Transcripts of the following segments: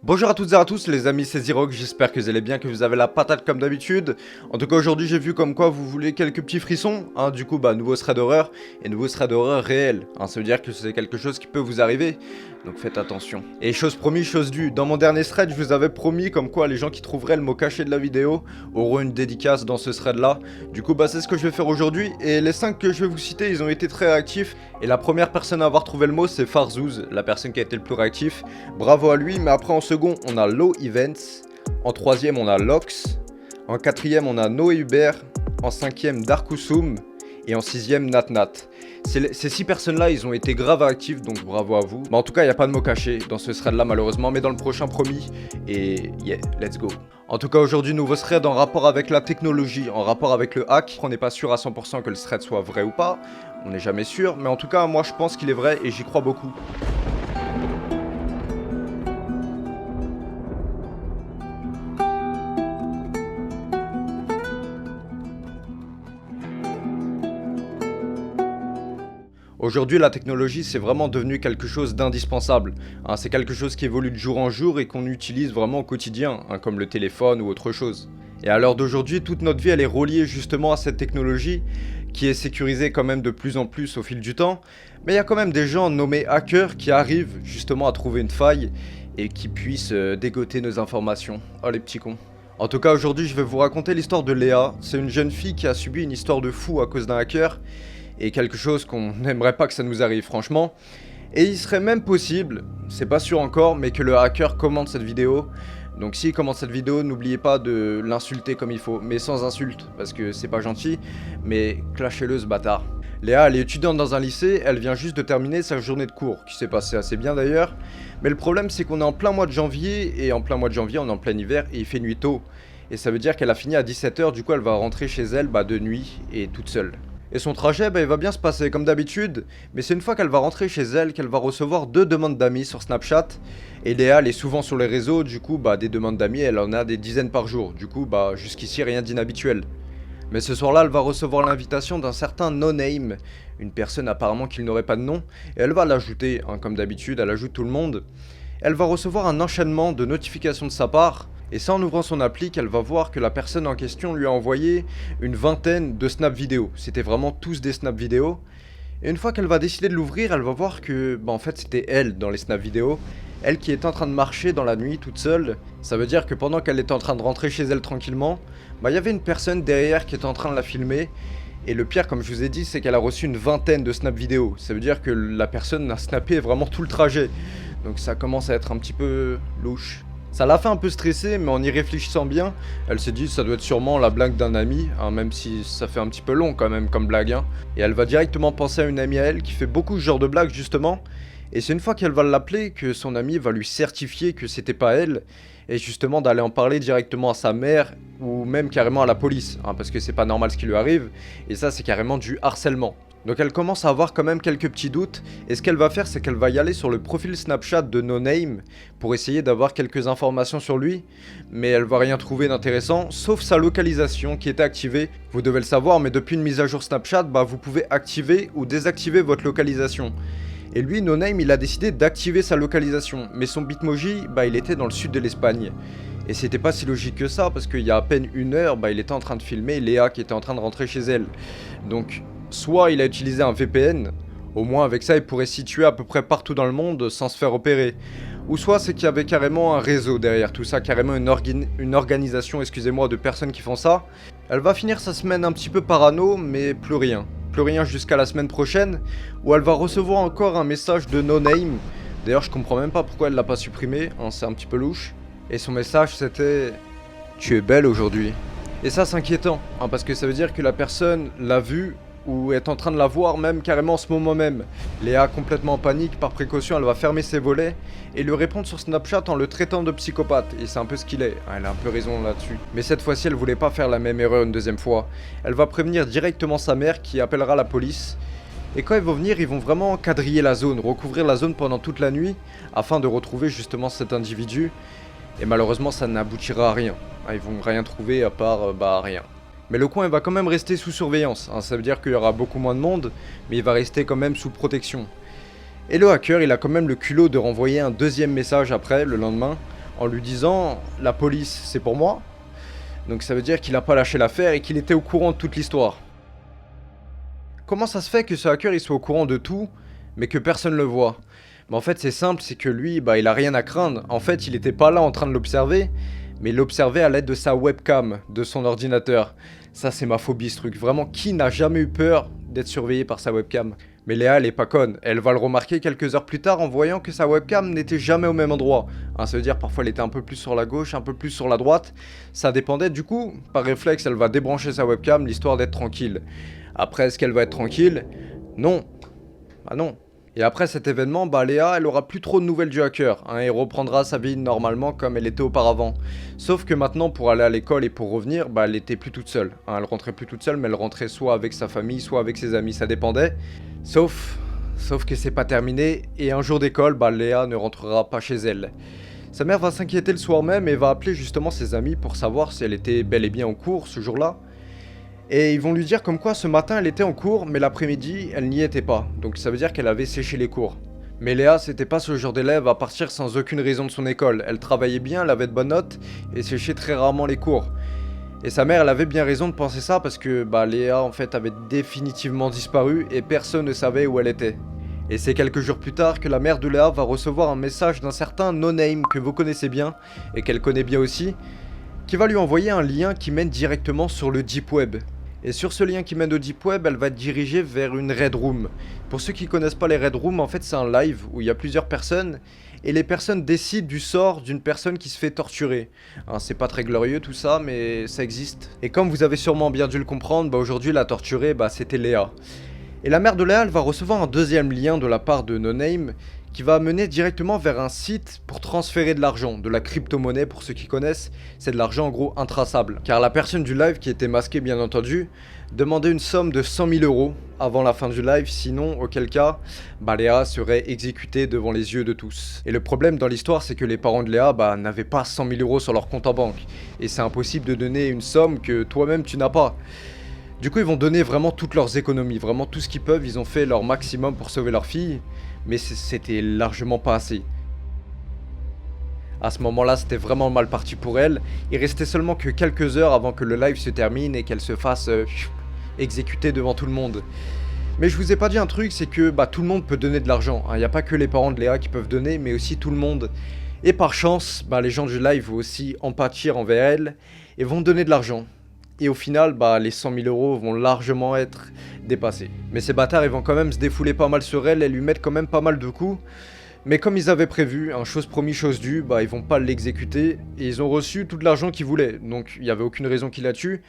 Bonjour à toutes et à tous les amis, c'est Zirog, j'espère que vous allez bien, que vous avez la patate comme d'habitude. En tout cas aujourd'hui j'ai vu comme quoi vous voulez quelques petits frissons, du coup nouveau thread d'horreur, et nouveau thread d'horreur réel, ça veut dire que c'est quelque chose qui peut vous arriver, donc faites attention. Et chose promise, chose due, dans mon dernier thread je vous avais promis comme quoi les gens qui trouveraient le mot caché de la vidéo auront une dédicace dans ce thread là. Du coup c'est ce que je vais faire aujourd'hui, et les 5 que je vais vous citer ils ont été très réactifs, et la première personne à avoir trouvé le mot c'est Farzouz, la personne qui a été le plus réactif, bravo à lui. Mais après en second on a Low Events, en troisième on a Lox, en quatrième on a Noé Hubert, en cinquième Darkoussoum et en sixième Natnat. Ces 6 personnes là ils ont été grave actifs, donc bravo à vous. Mais en tout cas il n'y a pas de mots cachés dans ce thread là malheureusement, mais dans le prochain promis, et yeah, let's go. En tout cas aujourd'hui nouveau thread en rapport avec la technologie, en rapport avec le hack. On n'est pas sûr à 100% que le thread soit vrai ou pas, on n'est jamais sûr, mais en tout cas moi je pense qu'il est vrai et j'y crois beaucoup. Aujourd'hui, la technologie, c'est vraiment devenu quelque chose d'indispensable. C'est quelque chose qui évolue de jour en jour et qu'on utilise vraiment au quotidien, comme le téléphone ou autre chose. Et à l'heure d'aujourd'hui, toute notre vie, elle est reliée justement à cette technologie, qui est sécurisée quand même de plus en plus au fil du temps. Mais il y a quand même des gens nommés hackers qui arrivent justement à trouver une faille et qui puissent dégoter nos informations. Oh les petits cons. En tout cas, aujourd'hui, je vais vous raconter l'histoire de Léa. C'est une jeune fille qui a subi une histoire de fou à cause d'un hacker. Et quelque chose qu'on n'aimerait pas que ça nous arrive franchement. Et il serait même possible, c'est pas sûr encore, mais que le hacker commente cette vidéo. Donc s'il commente cette vidéo, n'oubliez pas de l'insulter comme il faut, mais sans insulte, parce que c'est pas gentil, mais clashez-le ce bâtard. Léa, elle est étudiante dans un lycée, elle vient juste de terminer sa journée de cours, qui s'est passée assez bien d'ailleurs. Mais le problème c'est qu'on est en plein mois de janvier, et en plein mois de janvier on est en plein hiver, et il fait nuit tôt. Et ça veut dire qu'elle a fini à 17 h, du coup elle va rentrer chez elle de nuit, et toute seule. Et son trajet, il va bien se passer comme d'habitude, mais c'est une fois qu'elle va rentrer chez elle qu'elle va recevoir 2 demandes d'amis sur Snapchat. Et Léa, elle est souvent sur les réseaux, du coup, des demandes d'amis, elle en a des dizaines par jour. Du coup, jusqu'ici, rien d'inhabituel. Mais ce soir-là, elle va recevoir l'invitation d'un certain No-Name, une personne apparemment qu'il n'aurait pas de nom, et elle va l'ajouter, comme d'habitude, elle ajoute tout le monde. Elle va recevoir un enchaînement de notifications de sa part, et c'est en ouvrant son appli qu'elle va voir que la personne en question lui a envoyé une vingtaine de snaps vidéo. C'était vraiment tous des snaps vidéo. Et une fois qu'elle va décider de l'ouvrir, elle va voir que en fait c'était elle dans les snaps vidéo. Elle qui est en train de marcher dans la nuit toute seule. Ça veut dire que pendant qu'elle était en train de rentrer chez elle tranquillement, il y avait une personne derrière qui était en train de la filmer. Et le pire, comme je vous ai dit, c'est qu'elle a reçu une vingtaine de snaps vidéo. Ça veut dire que la personne a snappé vraiment tout le trajet. Donc ça commence à être un petit peu louche. Ça l'a fait un peu stresser, mais en y réfléchissant bien, elle s'est dit ça doit être sûrement la blague d'un ami, même si ça fait un petit peu long quand même comme blague. Et elle va directement penser à une amie à elle qui fait beaucoup ce genre de blagues justement. Et c'est une fois qu'elle va l'appeler que son ami va lui certifier que c'était pas elle, et justement d'aller en parler directement à sa mère, ou même carrément à la police, parce que c'est pas normal ce qui lui arrive, et ça c'est carrément du harcèlement. Donc elle commence à avoir quand même quelques petits doutes, et ce qu'elle va faire c'est qu'elle va y aller sur le profil Snapchat de No-Name pour essayer d'avoir quelques informations sur lui, mais elle va rien trouver d'intéressant, sauf sa localisation qui était activée. Vous devez le savoir, mais depuis une mise à jour Snapchat, vous pouvez activer ou désactiver votre localisation. Et lui, No-Name, il a décidé d'activer sa localisation, mais son Bitmoji, il était dans le sud de l'Espagne. Et c'était pas si logique que ça, parce qu'il y a à peine une heure, il était en train de filmer Léa qui était en train de rentrer chez elle. Donc, soit il a utilisé un VPN, au moins avec ça il pourrait se situer à peu près partout dans le monde sans se faire opérer. Ou soit c'est qu'il y avait carrément un réseau derrière tout ça, carrément une organisation, excusez-moi, de personnes qui font ça. Elle va finir sa semaine un petit peu parano, mais plus rien. Plus rien jusqu'à la semaine prochaine, où elle va recevoir encore un message de No-Name. D'ailleurs je comprends même pas pourquoi elle l'a pas supprimé, c'est un petit peu louche. Et son message c'était « Tu es belle aujourd'hui ». Et ça c'est inquiétant, parce que ça veut dire que la personne l'a vu ou est en train de la voir même carrément en ce moment même. Léa, complètement en panique, par précaution, elle va fermer ses volets et lui répondre sur Snapchat en le traitant de psychopathe. Et c'est un peu ce qu'il est, elle a un peu raison là-dessus. Mais cette fois-ci, elle voulait pas faire la même erreur une deuxième fois. Elle va prévenir directement sa mère qui appellera la police. Et quand ils vont venir, ils vont vraiment quadriller la zone, recouvrir la zone pendant toute la nuit, afin de retrouver justement cet individu. Et malheureusement, ça n'aboutira à rien. Ils vont rien trouver à part, rien. Mais le coin il va quand même rester sous surveillance, ça veut dire qu'il y aura beaucoup moins de monde, mais il va rester quand même sous protection. Et le hacker il a quand même le culot de renvoyer un deuxième message après, le lendemain, en lui disant « La police, c'est pour moi ». Donc ça veut dire qu'il n'a pas lâché l'affaire et qu'il était au courant de toute l'histoire. Comment ça se fait que ce hacker il soit au courant de tout, mais que personne le voit? En fait c'est simple, c'est que lui, il a rien à craindre. En fait il était pas là en train de l'observer, mais il l'observait à l'aide de sa webcam, de son ordinateur. Ça c'est ma phobie ce truc, vraiment qui n'a jamais eu peur d'être surveillé par sa webcam? Mais Léa elle est pas conne, elle va le remarquer quelques heures plus tard en voyant que sa webcam n'était jamais au même endroit. Ça veut dire parfois elle était un peu plus sur la gauche, un peu plus sur la droite, ça dépendait. Du coup, par réflexe elle va débrancher sa webcam, l'histoire d'être tranquille. Après est-ce qu'elle va être tranquille? Non. Ah non. Et après cet événement, Léa, elle aura plus trop de nouvelles du hacker, et reprendra sa vie normalement comme elle était auparavant. Sauf que maintenant, pour aller à l'école et pour revenir, elle était plus toute seule. Elle rentrait plus toute seule, mais elle rentrait soit avec sa famille, soit avec ses amis, ça dépendait. Sauf que c'est pas terminé, et un jour d'école, Léa ne rentrera pas chez elle. Sa mère va s'inquiéter le soir même et va appeler justement ses amis pour savoir si elle était bel et bien en cours ce jour-là. Et ils vont lui dire comme quoi ce matin elle était en cours, mais l'après-midi elle n'y était pas. Donc ça veut dire qu'elle avait séché les cours. Mais Léa c'était pas ce genre d'élève à partir sans aucune raison de son école. Elle travaillait bien, elle avait de bonnes notes et séchait très rarement les cours. Et sa mère elle avait bien raison de penser ça parce que Léa en fait avait définitivement disparu et personne ne savait où elle était. Et c'est quelques jours plus tard que la mère de Léa va recevoir un message d'un certain No Name que vous connaissez bien et qu'elle connaît bien aussi, qui va lui envoyer un lien qui mène directement sur le Deep Web. Et sur ce lien qui mène au Deep Web, elle va être dirigée vers une Red Room. Pour ceux qui connaissent pas les Red Room, en fait c'est un live où il y a plusieurs personnes et les personnes décident du sort d'une personne qui se fait torturer. C'est pas très glorieux tout ça, mais ça existe. Et comme vous avez sûrement bien dû le comprendre, aujourd'hui la torturée, c'était Léa. Et la mère de Léa, elle va recevoir un deuxième lien de la part de No Name qui va mener directement vers un site pour transférer de l'argent, de la crypto-monnaie pour ceux qui connaissent, c'est de l'argent en gros intraçable. Car la personne du live, qui était masquée bien entendu, demandait une somme de 100 000 € avant la fin du live, sinon auquel cas, Léa serait exécutée devant les yeux de tous. Et le problème dans l'histoire, c'est que les parents de Léa n'avaient pas 100 000 € sur leur compte en banque. Et c'est impossible de donner une somme que toi-même tu n'as pas. Du coup ils vont donner vraiment toutes leurs économies, vraiment tout ce qu'ils peuvent, ils ont fait leur maximum pour sauver leur fille, mais c'était largement pas assez. À ce moment-là c'était vraiment mal parti pour elle, il restait seulement que quelques heures avant que le live se termine et qu'elle se fasse exécuter devant tout le monde. Mais je vous ai pas dit un truc, c'est que tout le monde peut donner de l'argent, il n'y a pas que les parents de Léa qui peuvent donner, mais aussi tout le monde. Et par chance, les gens du live vont aussi en pâtir envers elle et vont donner de l'argent. Et au final, les 100 000 € vont largement être dépassés. Mais ces bâtards, ils vont quand même se défouler pas mal sur elle et lui mettre quand même pas mal de coups. Mais comme ils avaient prévu, chose promis, chose due, ils vont pas l'exécuter. Et ils ont reçu tout l'argent qu'ils voulaient. Donc il n'y avait aucune raison qu'ils la tuent.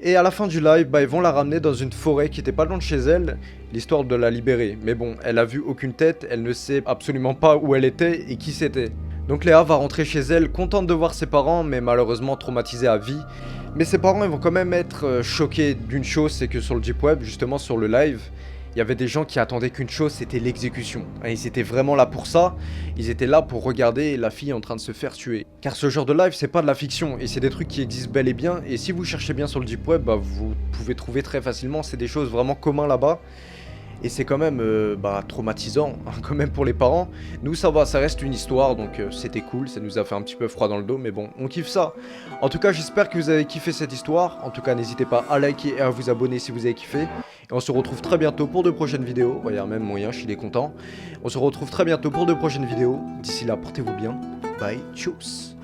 Et à la fin du live, ils vont la ramener dans une forêt qui était pas loin de chez elle, l'histoire de la libérer. Mais bon, elle a vu aucune tête, elle ne sait absolument pas où elle était et qui c'était. Donc Léa va rentrer chez elle, contente de voir ses parents, mais malheureusement traumatisée à vie. Mais ses parents ils vont quand même être choqués d'une chose, c'est que sur le Deep Web, justement sur le live, il y avait des gens qui attendaient qu'une chose, c'était l'exécution. Et ils étaient vraiment là pour ça, ils étaient là pour regarder la fille en train de se faire tuer. Car ce genre de live, c'est pas de la fiction, et c'est des trucs qui existent bel et bien, et si vous cherchez bien sur le Deep Web, vous pouvez trouver très facilement, c'est des choses vraiment communes là-bas. Et c'est quand même traumatisant, quand même pour les parents. Nous ça va, ça reste une histoire, donc c'était cool, ça nous a fait un petit peu froid dans le dos, mais bon, on kiffe ça. En tout cas, j'espère que vous avez kiffé cette histoire. En tout cas, n'hésitez pas à liker et à vous abonner si vous avez kiffé. Et on se retrouve très bientôt pour de prochaines vidéos. Regarde, même moyen, il est content. On se retrouve très bientôt pour de prochaines vidéos. D'ici là, portez-vous bien. Bye, tchuss.